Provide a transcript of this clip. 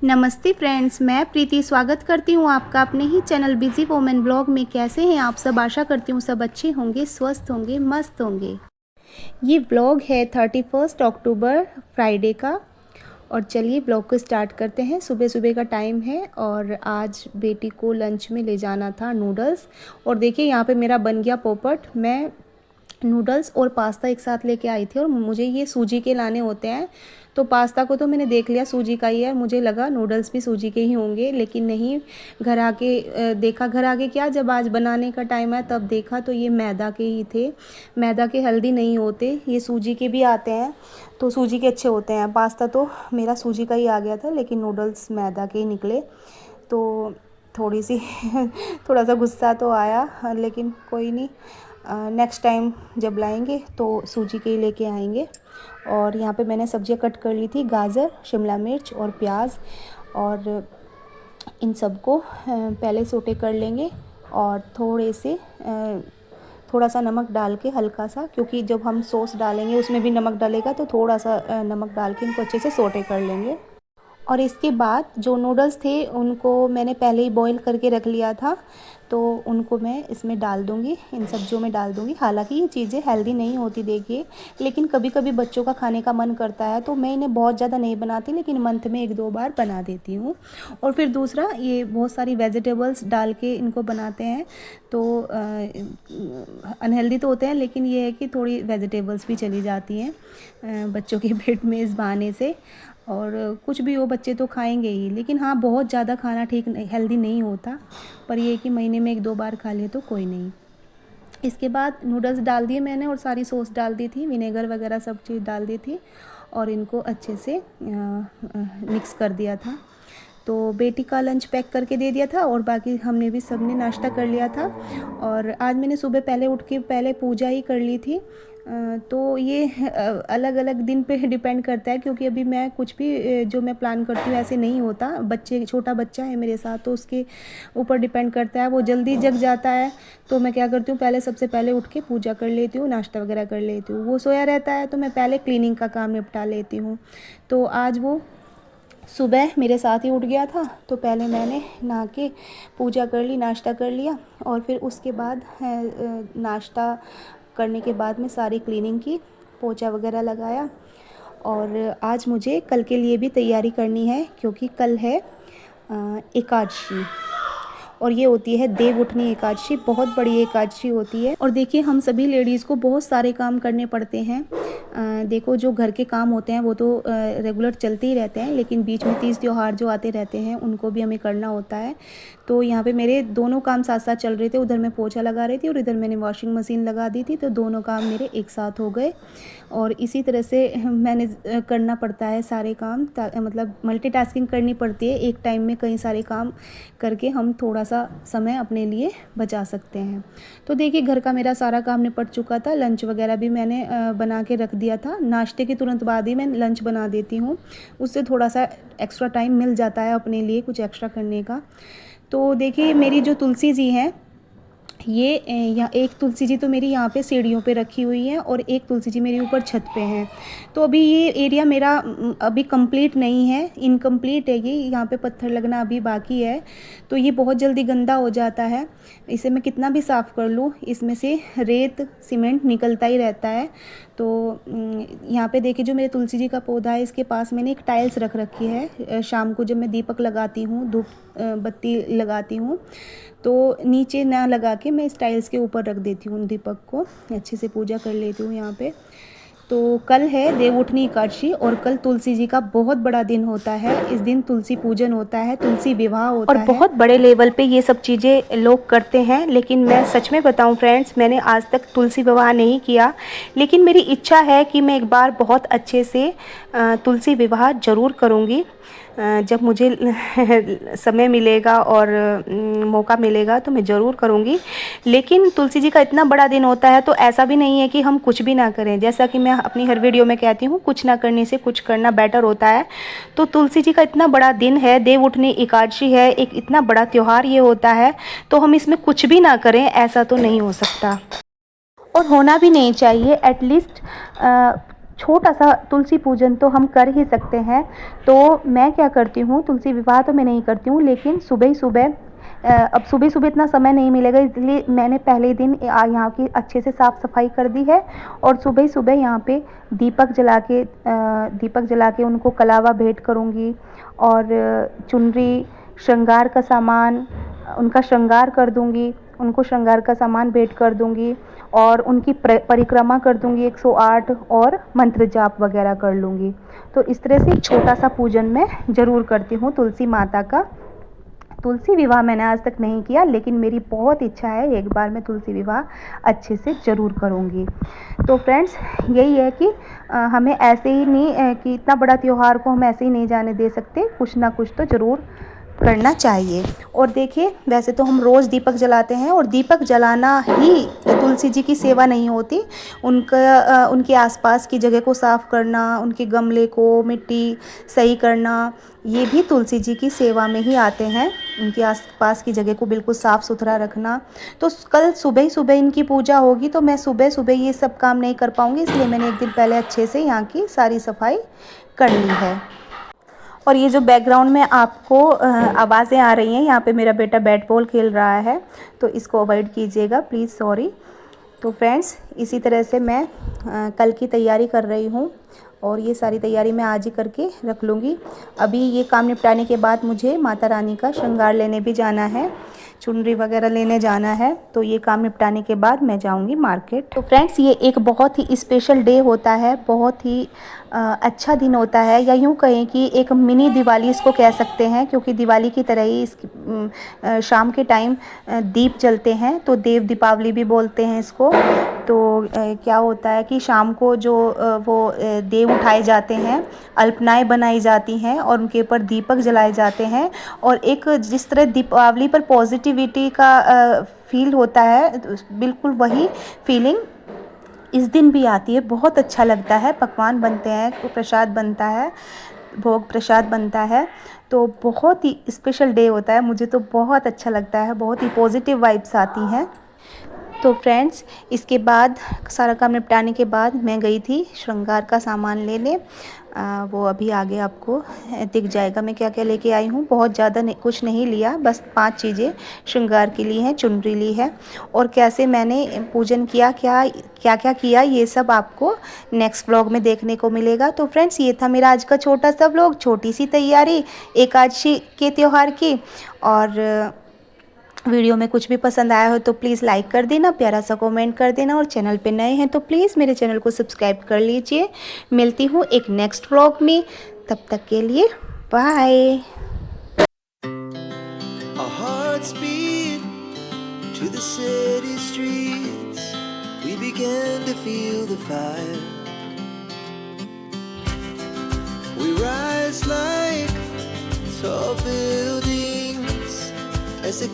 नमस्ते फ्रेंड्स, मैं प्रीति स्वागत करती हूँ आपका अपने ही चैनल बिजी वोमेन ब्लॉग में। कैसे हैं आप सब? आशा करती हूँ सब अच्छे होंगे, स्वस्थ होंगे, मस्त होंगे। ये ब्लॉग है 31 अक्टूबर फ्राइडे का। और चलिए ब्लॉग को स्टार्ट करते हैं। सुबह सुबह का टाइम है और आज बेटी को लंच में ले जाना था नूडल्स। और देखिए यहाँ पे मेरा बन गया पोपट। मैं नूडल्स और पास्ता एक साथ लेके आई थी और मुझे ये सूजी के लाने होते हैं। तो पास्ता को तो मैंने देख लिया सूजी का ही है, मुझे लगा नूडल्स भी सूजी के ही होंगे, लेकिन नहीं। घर आके देखा, घर आके क्या, जब आज बनाने का टाइम है तब देखा तो ये मैदा के ही थे। मैदा के हेल्दी नहीं होते, ये सूजी के भी आते हैं तो सूजी के अच्छे होते हैं। पास्ता तो मेरा सूजी का ही आ गया था, लेकिन नूडल्स मैदा के ही निकले। तो थोड़ी सी थोड़ा सा गुस्सा तो आया, लेकिन कोई नहीं। नेक्स्ट टाइम जब लाएंगे तो सूजी के ही लेके आएंगे। और यहाँ पे मैंने सब्जियाँ कट कर ली थी, गाजर, शिमला मिर्च और प्याज। और इन सबको पहले सोटे कर लेंगे और थोड़ा सा नमक डाल के, हल्का सा, क्योंकि जब हम सॉस डालेंगे उसमें भी नमक डालेगा, तो थोड़ा सा नमक डाल के इनको अच्छे से सोटे कर लेंगे। और इसके बाद जो नूडल्स थे उनको मैंने पहले ही बॉईल करके रख लिया था, तो उनको मैं इसमें डाल दूँगी, इन सब्जियों में डाल दूँगी। हालांकि ये चीज़ें हेल्दी नहीं होती देखिए, लेकिन कभी कभी बच्चों का खाने का मन करता है तो मैं इन्हें बहुत ज़्यादा नहीं बनाती, लेकिन मंथ में 1-2 बार बना देती हूँ। और फिर दूसरा, ये बहुत सारी वेजिटेबल्स डाल के इनको बनाते हैं तो अनहेल्दी तो होते हैं, लेकिन ये है कि थोड़ी वेजिटेबल्स भी चली जाती हैं बच्चों के पेट में इस बहाने से। और कुछ भी हो, बच्चे तो खाएंगे ही, लेकिन हाँ बहुत ज़्यादा खाना ठीक नहीं, हेल्दी नहीं होता। पर ये कि महीने में 1-2 बार खा लिए तो कोई नहीं। इसके बाद नूडल्स डाल दिए मैंने और सारी सॉस डाल दी थी, विनेगर वगैरह सब चीज़ डाल दी थी और इनको अच्छे से मिक्स कर दिया था। तो बेटी का लंच पैक करके दे दिया था और बाकी हमने भी सबने नाश्ता कर लिया था। और आज मैंने सुबह पहले उठ के पहले पूजा ही कर ली थी। तो ये अलग अलग दिन पे डिपेंड करता है, क्योंकि अभी मैं कुछ भी जो मैं प्लान करती हूँ ऐसे नहीं होता। छोटा बच्चा है मेरे साथ, तो उसके ऊपर डिपेंड करता है। वो जल्दी जग जाता है तो मैं क्या करती हूँ, पहले सबसे पहले उठ के पूजा कर लेती हूँ, नाश्ता वगैरह कर लेती हूँ। वो सोया रहता है तो मैं पहले क्लीनिंग का काम निपटा लेती हूँ। तो आज वो सुबह मेरे साथ ही उठ गया था, तो पहले मैंने नहा के पूजा कर ली, नाश्ता कर लिया। और फिर उसके बाद नाश्ता करने के बाद में सारी क्लीनिंग की, पोछा वगैरह लगाया। और आज मुझे कल के लिए भी तैयारी करनी है, क्योंकि कल है एकादशी। और ये होती है देवउठनी एकादशी, बहुत बड़ी एकादशी होती है। और देखिए हम सभी लेडीज़ को बहुत सारे काम करने पड़ते हैं। देखो जो घर के काम होते हैं वो तो रेगुलर चलते ही रहते हैं, लेकिन बीच में तीज त्योहार जो आते रहते हैं उनको भी हमें करना होता है। तो यहाँ पे मेरे दोनों काम साथ साथ चल रहे थे, उधर मैं पोछा लगा रही थी और इधर मैंने वॉशिंग मशीन लगा दी थी, तो दोनों काम मेरे एक साथ हो गए। और इसी तरह से मैंने करना पड़ता है सारे काम, मतलब मल्टीटास्किंग करनी पड़ती है। एक टाइम में कई सारे काम करके हम थोड़ा सा समय अपने लिए बचा सकते हैं। तो देखिए घर का मेरा सारा काम निपट चुका था। लंच वगैरह भी मैंने बना के रख दिया था। नाश्ते के तुरंत बाद ही मैं लंच बना देती हूँ, उससे थोड़ा सा एक्स्ट्रा टाइम मिल जाता है अपने लिए कुछ एक्स्ट्रा करने का। तो देखिए मेरी जो तुलसी जी हैं, ये यहाँ एक तुलसी जी तो मेरी यहाँ पे सीढ़ियों पे रखी हुई है और एक तुलसी जी मेरी ऊपर छत पे हैं। तो अभी ये एरिया मेरा अभी कंप्लीट नहीं है, इनकम्प्लीट है ये, यहाँ पे पत्थर लगना अभी बाकी है। तो ये बहुत जल्दी गंदा हो जाता है, इसे मैं कितना भी साफ़ कर लूँ इसमें से रेत सीमेंट निकलता ही रहता है। तो यहाँ पे देखिए जो मेरे तुलसी जी का पौधा है, इसके पास मैंने एक टाइल्स रख रखी है। शाम को जब मैं दीपक लगाती हूँ, धूप बत्ती लगाती हूँ, तो नीचे ना लगा के मैं इस टाइल्स के ऊपर रख देती हूँ दीपक को, अच्छे से पूजा कर लेती हूँ यहाँ पे। तो कल है देवउठनी एकादशी और कल तुलसी जी का बहुत बड़ा दिन होता है। इस दिन तुलसी पूजन होता है, तुलसी विवाह होता है और बहुत बड़े लेवल पे ये सब चीज़ें लोग करते हैं। लेकिन मैं सच में बताऊं फ्रेंड्स, मैंने आज तक तुलसी विवाह नहीं किया, लेकिन मेरी इच्छा है कि मैं एक बार बहुत अच्छे से तुलसी विवाह ज़रूर करूँगी। जब मुझे समय मिलेगा और मौका मिलेगा तो मैं ज़रूर करूँगी। लेकिन तुलसी जी का इतना बड़ा दिन होता है तो ऐसा भी नहीं है कि हम कुछ भी ना करें। जैसा कि मैं अपनी हर वीडियो में कहती हूँ, कुछ ना करने से कुछ करना बेटर होता है। तो तुलसी जी का इतना बड़ा दिन है, देवउठनी एकादशी है, एक इतना बड़ा त्यौहार ये होता है, तो हम इसमें कुछ भी ना करें ऐसा तो नहीं हो सकता और होना भी नहीं चाहिए। एटलीस्ट छोटा सा तुलसी पूजन तो हम कर ही सकते हैं। तो मैं क्या करती हूँ, तुलसी विवाह तो मैं नहीं करती हूँ, लेकिन सुबह ही सुबह अब सुबह सुबह इतना समय नहीं मिलेगा, इसलिए मैंने पहले ही दिन यहाँ की अच्छे से साफ़ सफाई कर दी है। और सुबह ही सुबह यहाँ पे दीपक जला के उनको कलावा भेंट करूँगी, और चुनरी, श्रृंगार का सामान, उनका श्रृंगार कर दूँगी, उनको श्रृंगार का सामान भेंट कर दूँगी, और उनकी परिक्रमा कर दूँगी 108, और मंत्र जाप वगैरह कर लूँगी। तो इस तरह से छोटा सा पूजन मैं ज़रूर करती हूँ तुलसी माता का। तुलसी विवाह मैंने आज तक नहीं किया, लेकिन मेरी बहुत इच्छा है एक बार मैं तुलसी विवाह अच्छे से ज़रूर करूँगी। तो फ्रेंड्स, यही है कि हमें ऐसे ही नहीं कि इतना बड़ा त्यौहार को हम ऐसे ही नहीं जाने दे सकते, कुछ ना कुछ तो ज़रूर करना चाहिए। और देखिए, वैसे तो हम रोज़ दीपक जलाते हैं, और दीपक जलाना ही तुलसी जी की सेवा नहीं होती। उनके आसपास की जगह को साफ़ करना, उनके गमले को मिट्टी सही करना, ये भी तुलसी जी की सेवा में ही आते हैं। उनके आसपास की जगह को बिल्कुल साफ़ सुथरा रखना। तो कल सुबह ही सुबह इनकी पूजा होगी, तो मैं सुबह सुबह ये सब काम नहीं कर पाऊँगी, इसलिए मैंने एक दिन पहले अच्छे से यहाँ की सारी सफाई कर ली है। और ये जो बैकग्राउंड में आपको आवाज़ें आ रही हैं, यहाँ पे मेरा बेटा बैट बॉल खेल रहा है, तो इसको अवॉइड कीजिएगा प्लीज़, सॉरी। तो फ्रेंड्स, इसी तरह से मैं कल की तैयारी कर रही हूँ, और ये सारी तैयारी मैं आज ही करके रख लूँगी। अभी ये काम निपटाने के बाद मुझे माता रानी का श्रृंगार लेने भी जाना है, चुनरी वगैरह लेने जाना है। तो ये काम निपटाने के बाद मैं जाऊंगी मार्केट। तो फ्रेंड्स, ये एक बहुत ही स्पेशल डे होता है, बहुत ही अच्छा दिन होता है, या यूँ कहें कि एक मिनी दिवाली इसको कह सकते हैं, क्योंकि दिवाली की तरह ही शाम के टाइम दीप जलते हैं, तो देव दीपावली भी बोलते हैं इसको। तो क्या होता है कि शाम को जो वो देव उठाए जाते हैं, अल्पनाएं बनाई जाती हैं, और उनके ऊपर दीपक जलाए जाते हैं। और एक जिस तरह दीपावली पर पॉजिटिविटी का फील होता है, बिल्कुल वही फीलिंग इस दिन भी आती है। बहुत अच्छा लगता है, पकवान बनते हैं, प्रसाद बनता है, भोग प्रसाद बनता है। तो बहुत ही स्पेशल डे होता है, मुझे तो बहुत अच्छा लगता है, बहुत ही पॉजिटिव वाइब्स आती हैं। तो फ्रेंड्स, इसके बाद सारा काम निपटाने के बाद मैं गई थी श्रृंगार का सामान लेने। वो अभी आगे आपको दिख जाएगा मैं क्या क्या लेके आई हूँ। बहुत ज़्यादा कुछ नहीं लिया, बस 5 चीज़ें श्रृंगार की ली हैं, चुनरी ली है, और कैसे मैंने पूजन किया, क्या क्या किया, ये सब आपको नेक्स्ट व्लॉग में देखने को मिलेगा। तो फ्रेंड्स, ये था मेरा आज का छोटा सा व्लॉग, छोटी सी तैयारी एकादशी के त्यौहार की। और वीडियो में कुछ भी पसंद आया हो तो प्लीज़ लाइक कर देना, प्यारा सा कमेंट कर देना, और चैनल पे नए हैं तो प्लीज़ मेरे चैनल को सब्सक्राइब कर लीजिए। मिलती हूँ एक नेक्स्ट व्लॉग में, तब तक के लिए बाय। As the